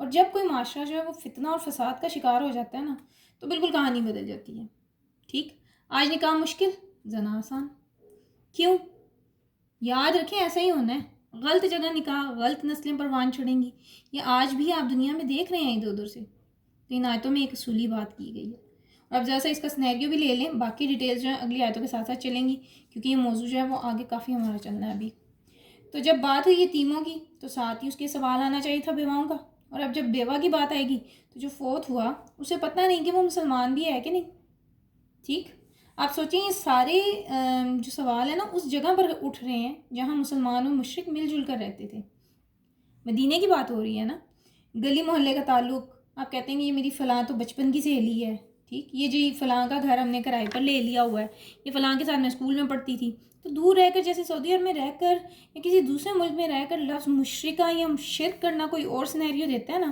اور جب کوئی معاشرہ جو ہے وہ فتنہ اور فساد کا شکار ہو جاتا ہے نا تو بالکل کہانی بدل جاتی ہے. ٹھیک, آج نکاح مشکل, زنا آسان. کیوں؟ یاد رکھیں ایسا ہی ہونا ہے. غلط جگہ نکاح, غلط نسلیں پروان چڑھیں گی. یہ آج بھی آپ دنیا میں دیکھ رہے ہیں ادھر ادھر سے. تو ان آیتوں میں ایک اصولی بات کی گئی ہے. اور اب ذرا سا اس کا سنیریو بھی لے لیں, باقی ڈیٹیلز جو ہیں اگلی آیتوں کے ساتھ ساتھ چلیں گی کیونکہ یہ موضوع جو ہے وہ آگے کافی ہمارا چلنا ہے ابھی. تو جب بات ہوئی یتیموں کی تو ساتھ ہی اس کے سوال آنا چاہیے تھا بیواؤں کا. اور اب جب بیوہ کی بات آئے گی تو جو فوت ہوا اسے پتہ نہیں کہ وہ مسلمان بھی ہے کہ نہیں. ٹھیک, آپ سوچیں یہ سارے جو سوال ہیں نا اس جگہ پر اٹھ رہے ہیں جہاں مسلمان اور مشرک مل جل کر رہتے تھے. مدینے کی بات ہو رہی ہے نا, گلی محلے کا تعلق. آپ کہتے ہیں یہ میری فلاں تو بچپن کی سہیلی ہے. ٹھیک, یہ جی فلاں کا گھر ہم نے کرائے پر لے لیا ہوا ہے, یہ فلاں کے ساتھ میں اسکول میں پڑھتی تھی. تو دور رہ کر جیسے سعودی عرب میں رہ کر یا کسی دوسرے ملک میں رہ کر لفظ مشرکہ یا شرک کرنا کوئی اور سینیریو دیتا ہے نا.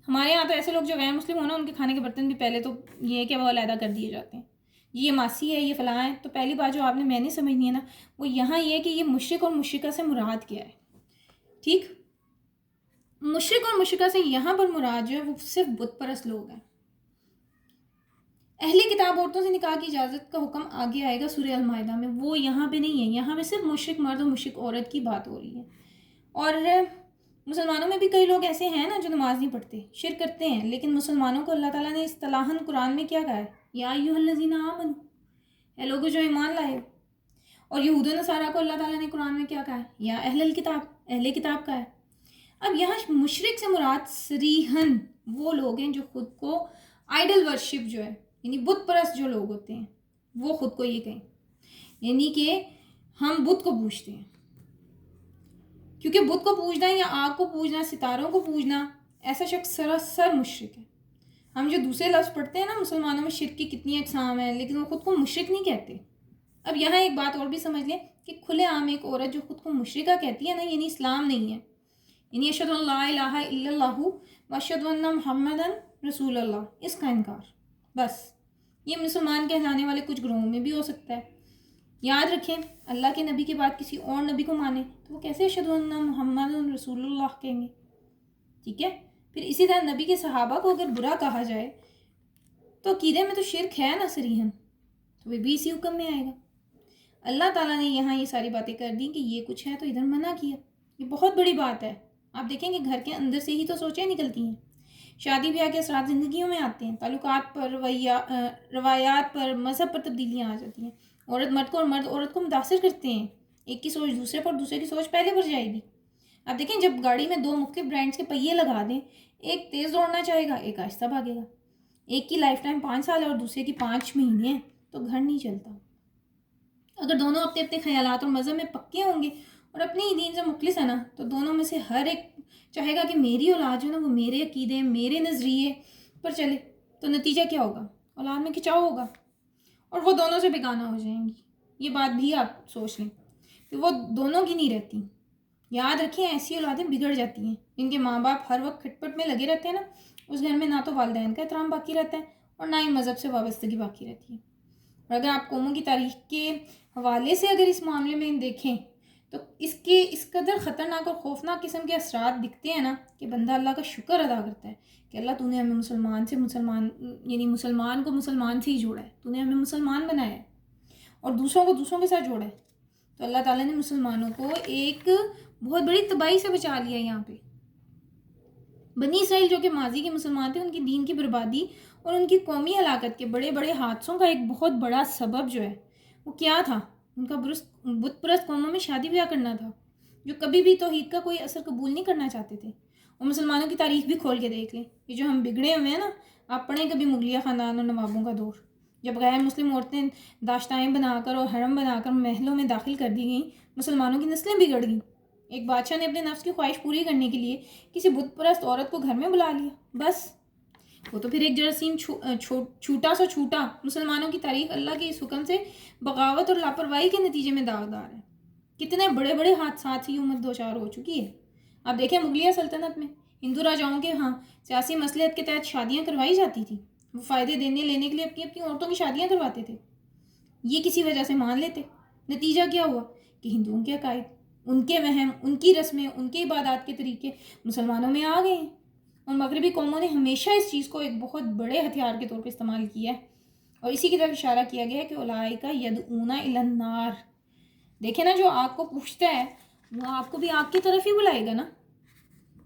ہمارے یہاں تو ایسے لوگ جو غیر مسلم ہونا ان کے کھانے کے برتن بھی پہلے تو یہ ہے کہ وہ علیحدہ کر دیے جاتے ہیں. یہ ماسی ہے, یہ فلاں ہے. تو پہلی بات جو آپ نے میں نے سمجھنی ہے نا وہ یہاں یہ کہ یہ مشرک اور مشرکہ سے مراد کیا ہے. ٹھیک, مشرک اور مشرکہ سے یہاں پر مراد جو ہے وہ صرف بت پرست لوگ ہیں. اہل کتاب عورتوں سے نکاح کی اجازت کا حکم آگے آئے گا سورہ المائدہ میں, وہ یہاں پہ نہیں ہے. یہاں پہ صرف مشرک مرد اور مشرک عورت کی بات ہو رہی ہے. اور مسلمانوں میں بھی کئی لوگ ایسے ہیں نا جو نماز نہیں پڑھتے, شرک کرتے ہیں, لیکن مسلمانوں کو اللہ تعالیٰ نے اصطلاحاً قرآن میں کیا کہا ہے, یا ایھا الذین آمنوا, اے لوگوں جو ایمان لائے. اور یہود و نصارہ کو اللہ تعالیٰ نے قرآن میں کیا کہا ہے, یا اہل الکتاب, اہل کتاب کا ہے. اب یہاں مشرک سے مراد صریحاً وہ لوگ ہیں جو خود کو آئیڈل ورشپ جو ہے یعنی بت پرست جو لوگ ہوتے ہیں وہ خود کو یہ کہیں, یعنی کہ ہم بت کو پوجتے ہیں. کیونکہ بت کو پوجنا یا آگ کو پوجنا, ستاروں کو پوجنا, ایسا شخص سراسر مشرک ہے. ہم جو دوسرے لفظ پڑھتے ہیں نا مسلمانوں میں شرک کی کتنی اقسام ہیں, لیکن وہ خود کو مشرک نہیں کہتے. اب یہاں ایک بات اور بھی سمجھ لیں کہ کھلے عام ایک عورت جو خود کو مشرکہ کہتی ہے نا یعنی اسلام نہیں ہے, یعنی اشہد ان لا الہ الا اللہ و اشہد ان محمدن رسول اللہ, اس کا انکار. بس یہ مسلمان کہلانے والے کچھ گروہوں میں بھی ہو سکتا ہے. یاد رکھیں اللہ کے نبی کے بعد کسی اور نبی کو مانیں تو وہ کیسے اشہد ان محمدن رسول اللہ کہیں گے. ٹھیک ہے, پھر اسی طرح نبی کے صحابہ کو اگر برا کہا جائے تو عقیدے میں تو شرک ہے نا صریحاً, تو وہ بھی اسی حکم میں آئے گا. اللہ تعالیٰ نے یہاں یہ ساری باتیں کر دیں کہ یہ کچھ ہے تو ادھر منع کیا. یہ بہت بڑی بات ہے. آپ دیکھیں کہ گھر کے اندر سے ہی تو سوچیں نکلتی ہیں. شادی بیاہ کے اثرات زندگیوں میں آتے ہیں, تعلقات پر, روایات پر, مذہب پر تبدیلیاں آ جاتی ہیں. عورت مرد کو اور مرد عورت کو متاثر کرتے ہیں. ایک کی سوچ دوسرے پر, دوسرے کی سوچ پہلے پر جائے گی. آپ دیکھیں جب گاڑی میں دو مختلف برانڈس کے پہیے لگا دیں, ایک تیز دوڑنا چاہے گا, ایک آہستہ بھاگے گا. ایک کی لائف ٹائم 5 سال ہے اور دوسرے کی 5 مہینے ہیں, تو گھر نہیں چلتا. اگر دونوں اپنے اپنے خیالات اور مذہب میں پکے ہوں گے اور اپنے ہی دین سے مخلص ہے نا, تو دونوں میں سے ہر ایک چاہے گا کہ میری اولاد جو ہے نا وہ میرے عقیدے میرے نظریے پر چلے. تو نتیجہ کیا ہوگا, اولاد میں کھچاؤ ہوگا اور وہ دونوں سے بیگانہ ہو جائیں گی. یہ بات بھی آپ سوچ لیں کہ وہ دونوں کی نہیں رہتی. یاد رکھیں ایسی اولادیں بگڑ جاتی ہیں جن کے ماں باپ ہر وقت کھٹ پٹ میں لگے رہتے ہیں نا, اس گھر میں نہ تو والدین کا احترام باقی رہتا ہے اور نہ ہی مذہب سے وابستگی باقی رہتی ہے. اور اگر آپ قوموں کی تاریخ کے حوالے سے اگر اس معاملے میں دیکھیں تو اس قدر خطرناک اور خوفناک قسم کے اثرات دکھتے ہیں نا کہ بندہ اللہ کا شکر ادا کرتا ہے کہ اللہ تو نے ہمیں یعنی مسلمان کو مسلمان سے ہی جوڑا ہے, تو نے ہمیں مسلمان بنایا ہے اور دوسروں کو دوسروں کے ساتھ جوڑا ہے. تو اللہ تعالیٰ نے مسلمانوں کو ایک بہت بڑی تباہی سے بچا لیا. یہاں پہ بنی اسرائیل جو کہ ماضی کے مسلمان تھے, ان کی دین کی بربادی اور ان کی قومی ہلاکت کے بڑے بڑے حادثوں کا ایک بہت بڑا سبب جو ہے وہ کیا تھا, ان کا بت پرست قوموں میں شادی بیاہ کرنا تھا, جو کبھی بھی توحید کا کوئی اثر قبول نہیں کرنا چاہتے تھے. اور مسلمانوں کی تاریخ بھی کھول کے دیکھ لیں, یہ جو ہم بگڑے ہوئے ہیں نا, آپ پڑھیں کبھی مغلیہ خاندان اور نوابوں کا دور, جب غیر مسلم عورتیں داشتائیں بنا کر اور حرم بنا کر محلوں میں داخل کر دی گئیں, مسلمانوں کی نسلیں بگڑ گئیں. ایک بادشاہ نے اپنے نفس کی خواہش پوری کرنے کے لیے کسی بت پرست عورت کو گھر میں بلا لیا, بس وہ تو پھر ایک جراثیم چھوٹا سا چھوٹا. مسلمانوں کی تاریخ اللہ کے اس حکم سے بغاوت اور لاپرواہی کے نتیجے میں داغدار ہے. کتنے بڑے بڑے حادثات سے امت دوچار ہو چکی ہے. آپ دیکھیں مغلیہ سلطنت میں ہندو راجاؤں کے ہاں سیاسی مصلحت کے تحت شادیاں کروائی جاتی تھیں. وہ فائدے دینے لینے کے لیے اپنی اپنی عورتوں کی شادیاں کرواتے تھے. یہ کسی وجہ سے مان لیتے. نتیجہ کیا ہوا کہ ہندوؤں کے عقائد, ان کے وہم, ان کی رسمیں, ان کی عبادات کے طریقے مسلمانوں میں آ گئے ہیں. اور مغربی قوموں نے ہمیشہ اس چیز کو ایک بہت بڑے ہتھیار کے طور پہ استعمال کیا ہے، اور اسی کی طرف اشارہ کیا گیا ہے کہ اولئک یدعون الی النار. دیکھیں نا، جو آگ کو پوچھتا ہے وہ آپ کو بھی آگ کی طرف ہی بلائے گا نا،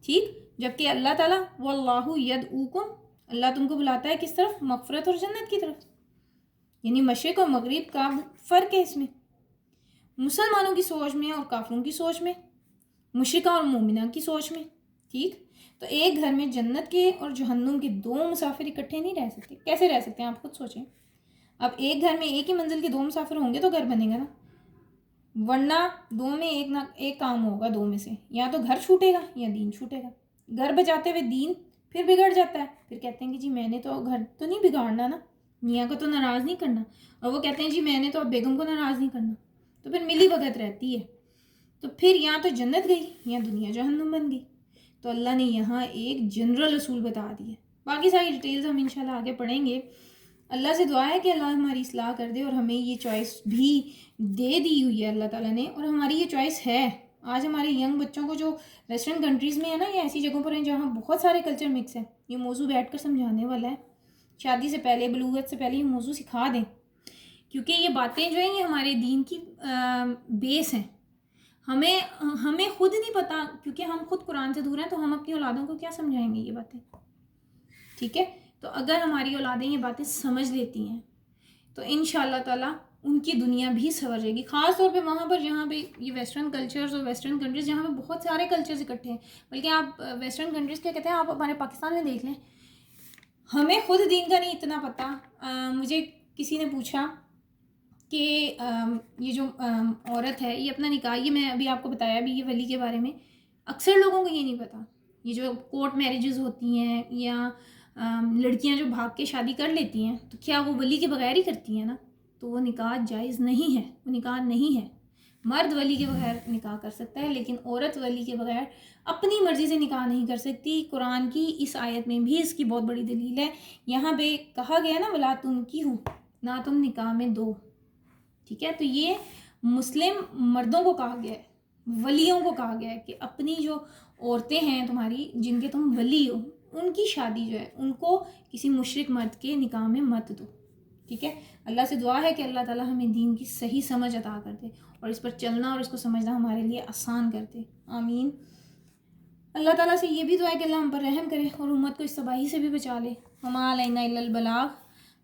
ٹھیک. جبکہ اللہ تعالیٰ واللہ یدعوکم، اللہ تم کو بلاتا ہے کس طرف؟ مغفرت اور جنت کی طرف. یعنی مشرق اور مغرب کا فرق ہے اس میں، مسلمانوں کی سوچ میں اور کافروں کی سوچ میں، مشرقہ اور مومنہ کی سوچ میں، ٹھیک. تو ایک گھر میں جنت کے اور جہنم کے دو مسافر اکٹھے نہیں رہ سکتے. کیسے رہ سکتے ہیں آپ خود سوچیں. اب ایک گھر میں ایک ہی منزل کے دو مسافر ہوں گے تو گھر بنے گا نا، ورنہ دو میں ایک کام ہوگا، دو میں سے یا تو گھر چھوٹے گا یا دین چھوٹے گا. گھر بچاتے ہوئے دین پھر بگڑ جاتا ہے، پھر کہتے ہیں کہ جی میں نے تو گھر تو نہیں بگاڑنا نا، میاں کو تو ناراض نہیں کرنا، اور وہ کہتے ہیں جی میں نے تو اب بیگم کو ناراض نہیں کرنا، تو پھر ملی بھگت رہتی ہے. تو پھر یا تو جنت گئی یا دنیا جہنم بن گئی. تو اللہ نے یہاں ایک جنرل اصول بتا دی ہے. باقی ساری ڈیٹیلز ہم انشاءاللہ آگے پڑھیں گے. اللہ سے دعا ہے کہ اللہ ہماری اصلاح کر دے، اور ہمیں یہ چوائس بھی دے دی ہوئی ہے اللہ تعالیٰ نے، اور ہماری یہ چوائس ہے. آج ہمارے ینگ بچوں کو جو ویسٹرن کنٹریز میں ہے نا، یہ ایسی جگہوں پر ہیں جہاں بہت سارے کلچر مکس ہیں. یہ موضوع بیٹھ کر سمجھانے والا ہے. شادی سے پہلے، بلوغت سے پہلے یہ موضوع سکھا دیں، کیونکہ یہ باتیں جو ہیں یہ ہمارے دین کی بیس ہیں. ہمیں خود نہیں پتا، کیونکہ ہم خود قرآن سے دور ہیں، تو ہم اپنی اولادوں کو کیا سمجھائیں گے یہ باتیں، ٹھیک ہے. تو اگر ہماری اولادیں یہ باتیں سمجھ لیتی ہیں تو انشاءاللہ تعالیٰ ان کی دنیا بھی سنور جائے گی. خاص طور پہ وہاں پر جہاں پہ یہ ویسٹرن کلچرز اور ویسٹرن کنٹریز جہاں پہ بہت سارے کلچرز اکٹھے ہیں. بلکہ آپ ویسٹرن کنٹریز کیا کہتے ہیں، آپ ہمارے پاکستان میں دیکھ لیں، ہمیں خود دین کا نہیں اتنا پتہ. مجھے کسی نے پوچھا کہ یہ جو عورت ہے یہ اپنا نکاح، یہ میں ابھی آپ کو بتایا بھی یہ ولی کے بارے میں، اکثر لوگوں کو یہ نہیں پتہ. یہ جو کورٹ میرجز ہوتی ہیں یا لڑکیاں جو بھاگ کے شادی کر لیتی ہیں، تو کیا وہ ولی کے بغیر ہی کرتی ہیں نا؟ تو وہ نکاح جائز نہیں ہے، وہ نکاح نہیں ہے. مرد ولی کے بغیر نکاح کر سکتا ہے، لیکن عورت ولی کے بغیر اپنی مرضی سے نکاح نہیں کر سکتی. قرآن کی اس آیت میں بھی اس کی بہت بڑی دلیل ہے. یہاں پہ کہا گیا نا ولا تنکحوا، نہ تم نکاح میں دو، ٹھیک ہے. تو یہ مسلم مردوں کو کہا گیا ہے، ولیوں کو کہا گیا ہے کہ اپنی جو عورتیں ہیں تمہاری، جن کے تم ولی ہو، ان کی شادی جو ہے ان کو کسی مشرک مرد کے نکاح میں مت دو، ٹھیک ہے. اللہ سے دعا ہے کہ اللہ تعالیٰ ہمیں دین کی صحیح سمجھ عطا کر دے اور اس پر چلنا اور اس کو سمجھنا ہمارے لیے آسان کر دے. آمین. اللہ تعالیٰ سے یہ بھی دعا ہے کہ اللہ ہم پر رحم کرے اور امت کو اس تباہی سے بھی بچا لے. وما علینا الا البلاغ.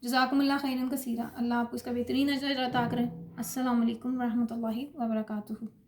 جزاکم اللہ خیرا کثیرا. اللہ آپ کو اس کا بہترین اجر عطا کرے. السلام علیکم ورحمۃ اللہ وبرکاتہ.